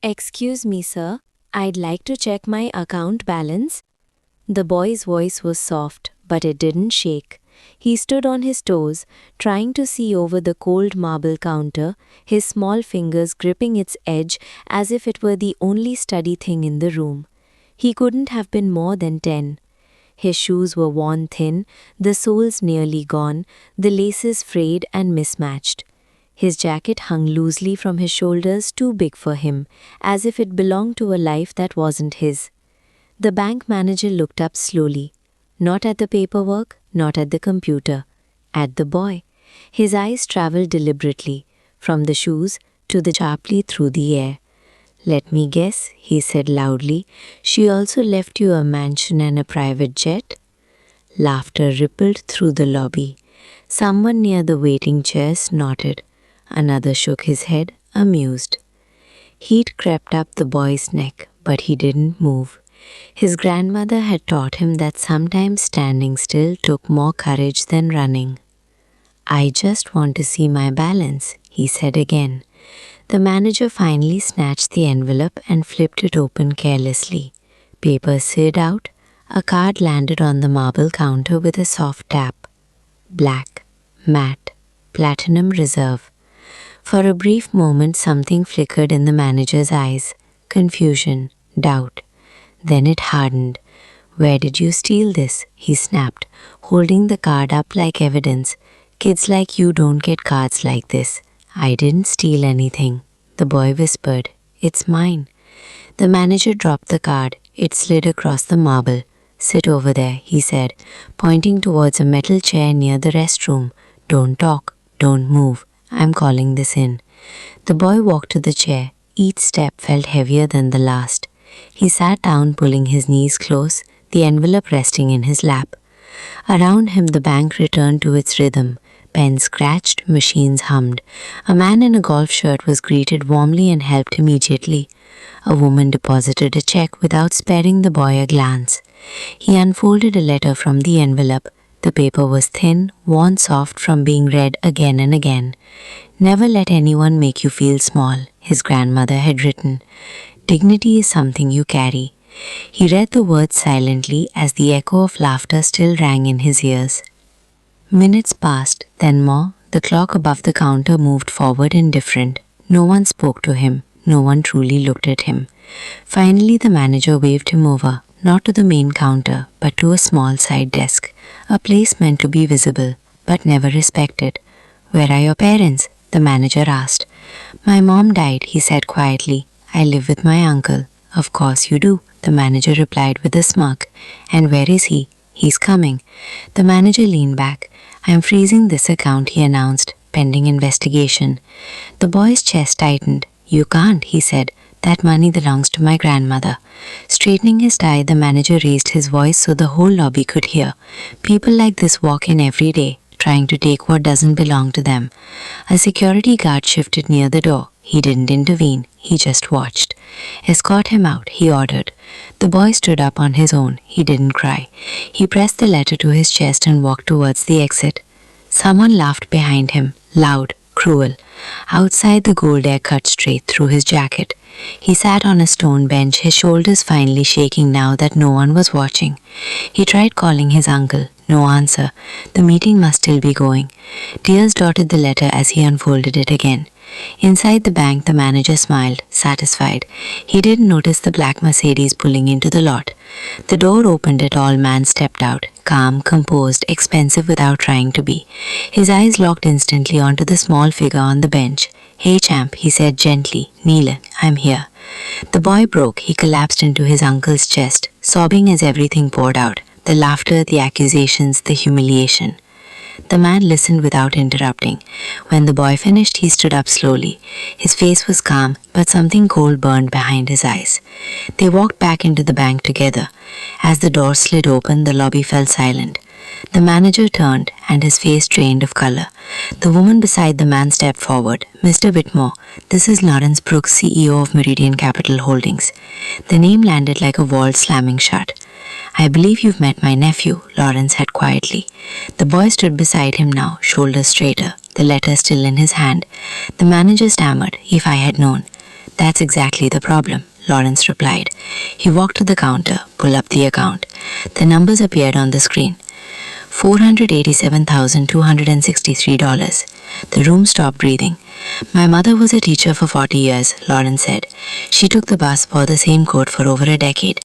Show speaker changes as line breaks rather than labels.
Excuse me, sir. I'd like to check my account balance. The boy's voice was soft, but it didn't shake. He stood on his toes, trying to see over the cold marble counter, his small fingers gripping its edge as if it were the only steady thing in the room. He couldn't have been more than 10. His shoes were worn thin, the soles nearly gone, the laces frayed and mismatched. His jacket hung loosely from his shoulders, too big for him, as if it belonged to a life that wasn't his. The bank manager looked up slowly, not at the paperwork, not at the computer, at the boy. His eyes traveled deliberately, from the shoes to the sharply through the air. "Let me guess," he said loudly, "she also left you a mansion and a private jet?" Laughter rippled through the lobby. Someone near the waiting chairs nodded. Another shook his head, amused. Heat crept up the boy's neck, but he didn't move. His grandmother had taught him that sometimes standing still took more courage than running. "I just want to see my balance," he said again. The manager finally snatched the envelope and flipped it open carelessly. Paper slid out. A card landed on the marble counter with a soft tap. Black, matte, platinum reserve. For a brief moment something flickered in the manager's eyes. Confusion, doubt. Then it hardened. "Where did you steal this?" he snapped, holding the card up like evidence. "Kids like you don't get cards like this." "I didn't steal anything," the boy whispered. "It's mine." The manager dropped the card. It slid across the marble. "Sit over there," he said, pointing towards a metal chair near the restroom. "Don't talk. Don't move. I'm calling this in." The boy walked to the chair. Each step felt heavier than the last. He sat down, pulling his knees close, the envelope resting in his lap. Around him the bank returned to its rhythm. Pens scratched, machines hummed. A man in a golf shirt was greeted warmly and helped immediately. A woman deposited a check without sparing the boy a glance. He unfolded a letter from the envelope. The paper was thin, worn soft from being read again and again. "Never let anyone make you feel small," his grandmother had written. "Dignity is something you carry." He read the words silently as the echo of laughter still rang in his ears. Minutes passed, then more. The clock above the counter moved forward indifferent. No one spoke to him. No one truly looked at him. Finally the manager waved him over, not to the main counter, but to a small side desk, a place meant to be visible, but never respected. "Where are your parents?" the manager asked. "My mom died," he said quietly. "I live with my uncle." "Of course you do," the manager replied with a smirk. "And where is he?" "He's coming." The manager leaned back. "I'm freezing this account," he announced, "pending investigation." The boy's chest tightened. "You can't," he said. "That money belongs to my grandmother." Straightening his tie, the manager raised his voice so the whole lobby could hear. "People like this walk in every day, trying to take what doesn't belong to them." A security guard shifted near the door. He didn't intervene. He just watched. "Escort him out," he ordered. The boy stood up on his own. He didn't cry. He pressed the letter to his chest and walked towards the exit. Someone laughed behind him, loud, cruel. Outside, the cold air cut straight through his jacket. He sat on a stone bench, his shoulders finally shaking now that no one was watching. He tried calling his uncle. No answer. The meeting must still be going. Tears dotted the letter as he unfolded it again. Inside the bank, the manager smiled, satisfied. He didn't notice the black Mercedes pulling into the lot. The door opened, a tall man stepped out, calm, composed, expensive without trying to be. His eyes locked instantly onto the small figure on the bench. "Hey champ," he said gently. "Kneel, I'm here." The boy broke. He collapsed into his uncle's chest, sobbing as everything poured out. The laughter, the accusations, the humiliation. The man listened without interrupting. When the boy finished, he stood up slowly. His face was calm, but something cold burned behind his eyes. They walked back into the bank together. As the door slid open, the lobby fell silent. The manager turned, and his face drained of color. The woman beside the man stepped forward. "Mr. Whitmore, this is Lawrence Brooks, CEO of Meridian Capital Holdings." The name landed like a wall slamming shut. "I believe you've met my nephew," Lawrence said quietly. The boy stood beside him now, shoulders straighter, the letter still in his hand. The manager stammered, "If I had known." That's exactly the problem, Lawrence replied. He walked to the counter, pulled up the account. The numbers appeared on the screen. $487,263. The room stopped breathing. My mother was a teacher for 40 years, Lawrence said. She took the bus for the same coat for over a decade.